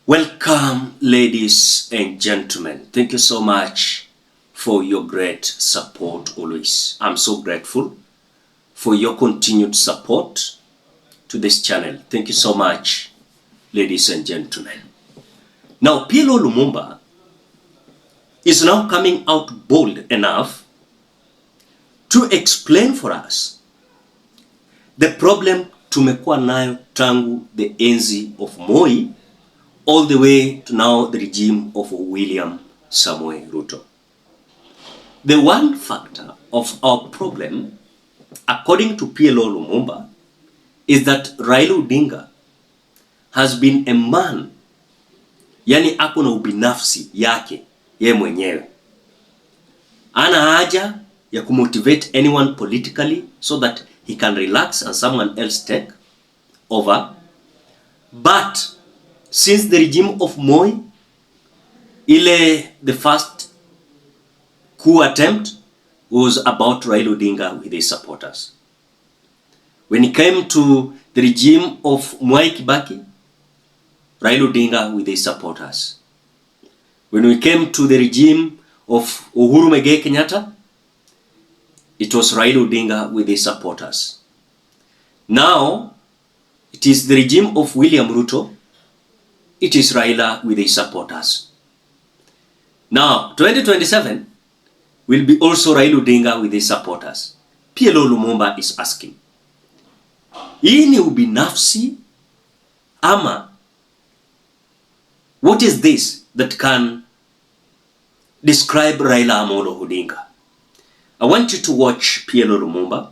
Welcome, ladies and gentlemen. Thank you so much for your great support always. I'm so grateful for your continued support to this channel. Thank you so much, ladies and gentlemen. Now, PLO Lumumba is now coming out bold enough to explain for us the problem tumekuwa nayo tangu the enzi of Moi all the way to now the regime of William Samoei Ruto. The one factor of our problem, according to PLO Lumumba, is that Raila Odinga has been a man, yani ako na ubinafsi yake ye mwenyewe. Ana haja ya kumotivate anyone politically so that he can relax and someone else take over. But since the regime of Moi, the first coup attempt was about Raila Odinga with his supporters. When it came to the regime of Mwai Kibaki, Raila Odinga with his supporters. When we came to the regime of Uhuru Muigai Kenyatta, it was Raila Odinga with his supporters. Now, it is the regime of William Ruto. It is Raila with his supporters. Now, 2027 will be also Raila Odinga with his supporters. PLO Lumumba is asking, hii ni ubinafsi ama what is this that can describe Raila Amolo Odinga? I want you to watch PLO Lumumba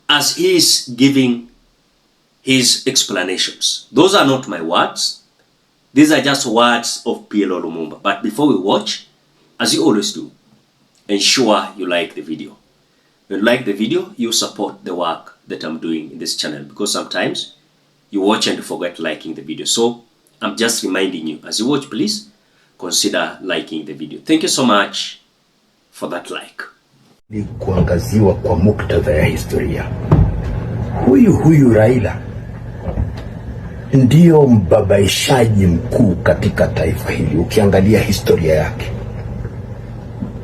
as he is giving his explanations. Those are not my words. These are just words of PLO Lumumba. But before we watch, as you always do, ensure you like the video. When you like the video, you support the work that I'm doing in this channel, because sometimes you watch and forget liking the video. So I'm just reminding you, as you watch, please consider liking the video. Thank you so much for that like. Ni kuangaziwa kwa muktadha ya historia. Huyu Raila ndio mbabaishaji mkuu katika taifa hili. Ukiangalia historia yake,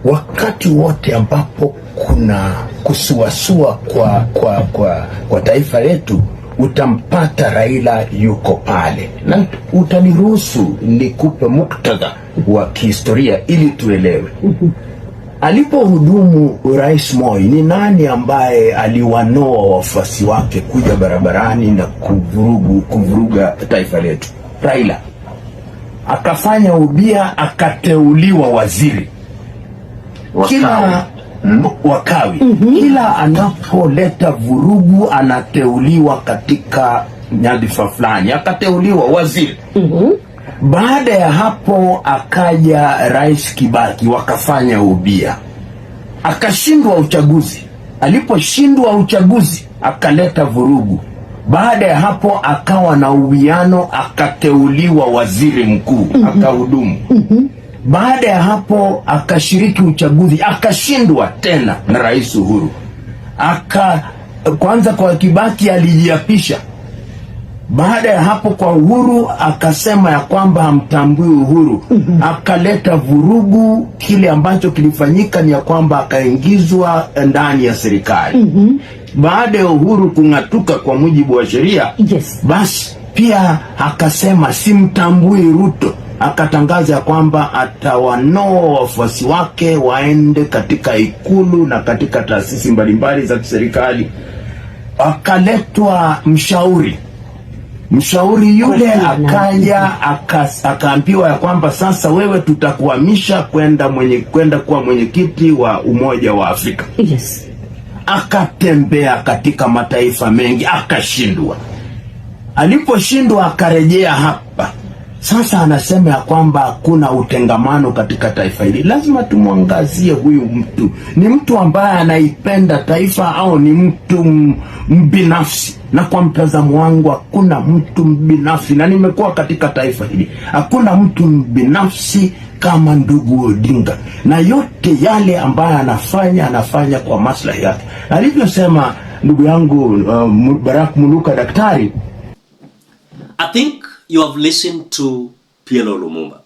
wakati wote ambapo kuna kusuasua kwa taifa letu, utampata Raila yuko pale. Na utaniruhusu nikupe muktadha wa kihistoria ili tuelewe. Alipohudumu Rais Moi, ni nani ambaye aliwanoa wafuasi wake kuja barabarani na kuvuruga taifa letu? Raila. Akafanya ubia, akateuliwa waziri. Wakawi. Kila anapoleta vurugu anateuliwa katika nyadhifa fulani, akateuliwa waziri. Baada ya hapo akaja Rais Kibaki, wakafanya ubia, akashindwa uchaguzi. Aliposhindwa uchaguzi akaleta vurugu. Baada ya hapo akawa na uwiano, akateuliwa waziri mkuu, akahudumu. Baada ya hapo akashiriki uchaguzi, akashindwa tena na Rais Uhuru. Kwanza kwa Kibaki alijiapisha. Baada ya hapo kwa Uhuru akasema ya kwamba hamtambui Uhuru. Akaleta vurugu. Kile ambacho kilifanyika ni ya kwamba akaingizwa ndani ya serikali. Baada ya Uhuru kung'atuka kwa mujibu wa sheria, basi pia akasema simtambui Ruto. Akatangaza ya kwamba atawanoa wafuasi wake waende katika ikulu na katika taasisi mbalimbali za serikali. Akaletwa mshauri yule akaja akaambiwa ya kwamba sasa wewe tutakuhamisha kwenda kuwa mwenyekiti wa Umoja wa Afrika. Akatembea katika mataifa mengi, akashindwa. Aliposhindwa akarejea hapa. Sasa anasema ya kwamba kuna utengamano katika taifa hili. Lazima tumwangazie huyu mtu. Ni mtu ambaye anaipenda taifa au ni mtu mbinafsi? Na kwa mtazamo wangu hakuna mtu mbinafsi, na nimekuwa katika taifa hili. Hakuna mtu mbinafsi kama ndugu Odinga. Na yote yale ambayo anafanya kwa maslahi yake. Alivyosema ndugu yangu Barak Muluka daktari, I think you have listened to PLO Lumumba.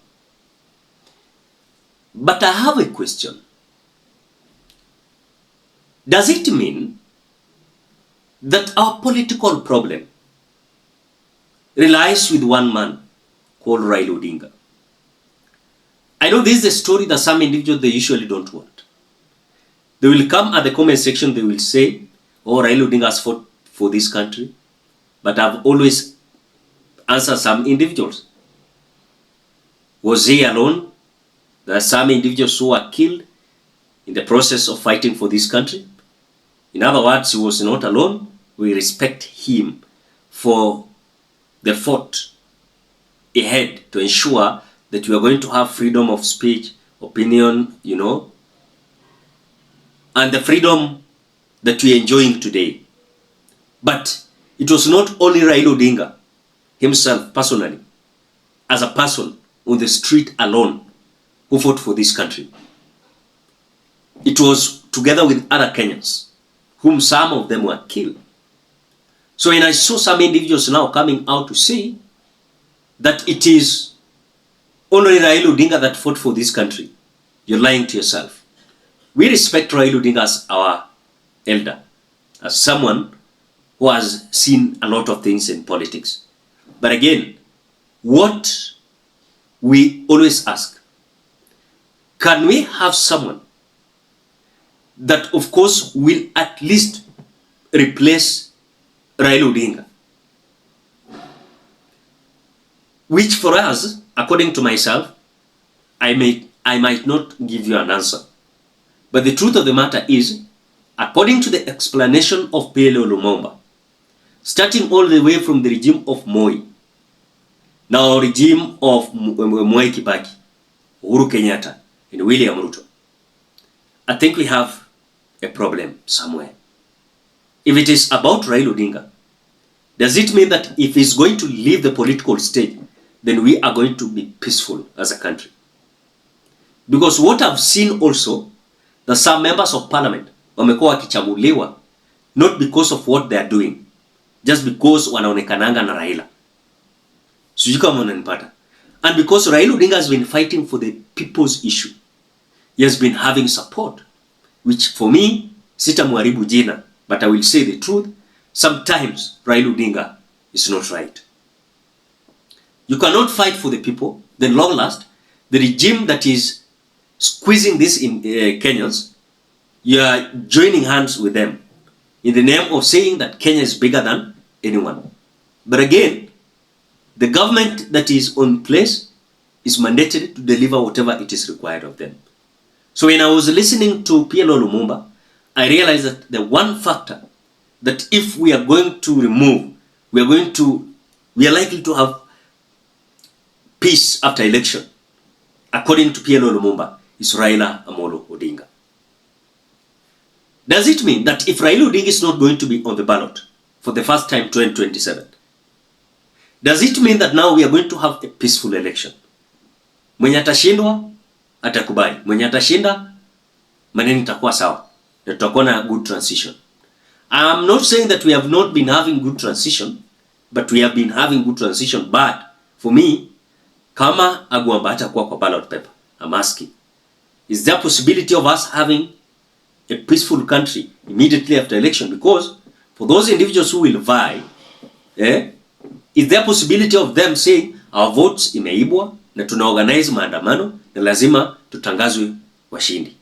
But I have a question. Does it mean that our political problem relies with one man called Raila Odinga? I know this is a story that some individuals they usually don't want. They will come at the comment section, they will say, oh, Raila Odinga has fought for this country. But I've always answered some individuals. Was he alone? There are some individuals who were killed in the process of fighting for this country. In other words, he was not alone. We respect him for the fought ahead to ensure that we are going to have freedom of speech, opinion, and the freedom that we are enjoying today. But it was not only Raila Odinga himself personally, as a person on the street alone, who fought for this country. It was together with other Kenyans, whom some of them were killed. So when I saw some individuals now coming out to say that it is only Raila Odinga that fought for this country, you're lying to yourself. We respect Raila Odinga as our elder, as someone who has seen a lot of things in politics. But again, what we always ask, can we have someone that of course will at least replace Raila Odinga? Which for us, according to myself, I might not give you an answer. But the truth of the matter is, according to the explanation of PLO Lumumba, starting all the way from the regime of Moi, now regime of Mwai Kibaki, Uhuru Kenyatta, and William Ruto, I think we have a problem somewhere. If it is about Raila Odinga, does it mean that if he's going to leave the political stage, then we are going to be peaceful as a country? Because what I've seen also, that some members of parliament wamekuwa wakichaguliwa not because of what they are doing, just because wanaonekananga na Raila. Sijui kama unanipata. And because Raila Odinga has been fighting for the people's issue, he has been having support, which for me, sitamwaribu jina, but I will say the truth, sometimes Raila Odinga is not right. You cannot fight for the people, then long last, the regime that is squeezing this in Kenyans, you are joining hands with them in the name of saying that Kenya is bigger than anyone. But again, the government that is on place is mandated to deliver whatever it is required of them. So when I was listening to PLO Lumumba, I realized that the one factor that if we are going to remove, we are likely to have peace after election, according to PLO Lumumba, is Raila Amolo Odinga. Does it mean that if Raila Odinga is not going to be on the ballot for the first time 2027, does it mean that now we are going to have a peaceful election? Mwenye atashindwa atakubali, mwenye atashinda maneno itakuwa sawa, na tutakuwa na good transition. I'm not saying that we have not been having good transition, but we have been having good transition. But for me, kama Agwamba atakuwa kwa ballot paper, I'm asking, is there a possibility of us having a peaceful country immediately after election? Because for those individuals who will vie, is there a possibility of them saying our votes imeibwa na tunaorganize maandamano na lazima tutangazwe washindi?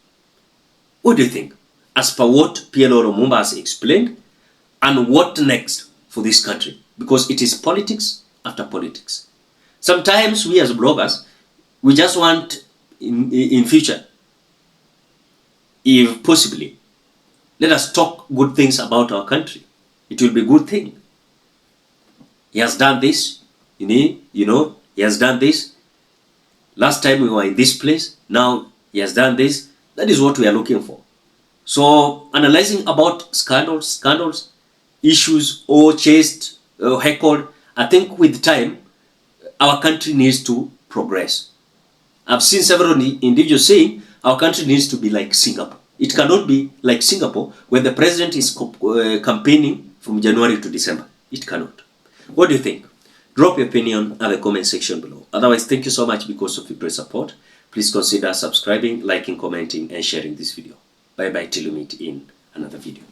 What do you think? As per what PLO Lumumba has explained, and what next for this country? Because it is politics after politics. Sometimes we as bloggers, we just want in future, if possibly, let us talk good things about our country. It will be a good thing. He has done this, he has done this. Last time we were in this place, now he has done this. That is what we are looking for. So analyzing about scandals, issues, or chased, or heckled, I think with time, our country needs to progress. I've seen several individuals saying our country needs to be like Singapore. It cannot be like Singapore when the president is campaigning from January to December. It cannot. What do you think? Drop your opinion at the comment section below. Otherwise, thank you so much because of your great support. Please consider subscribing, liking, commenting, and sharing this video. Bye bye till we meet in another video.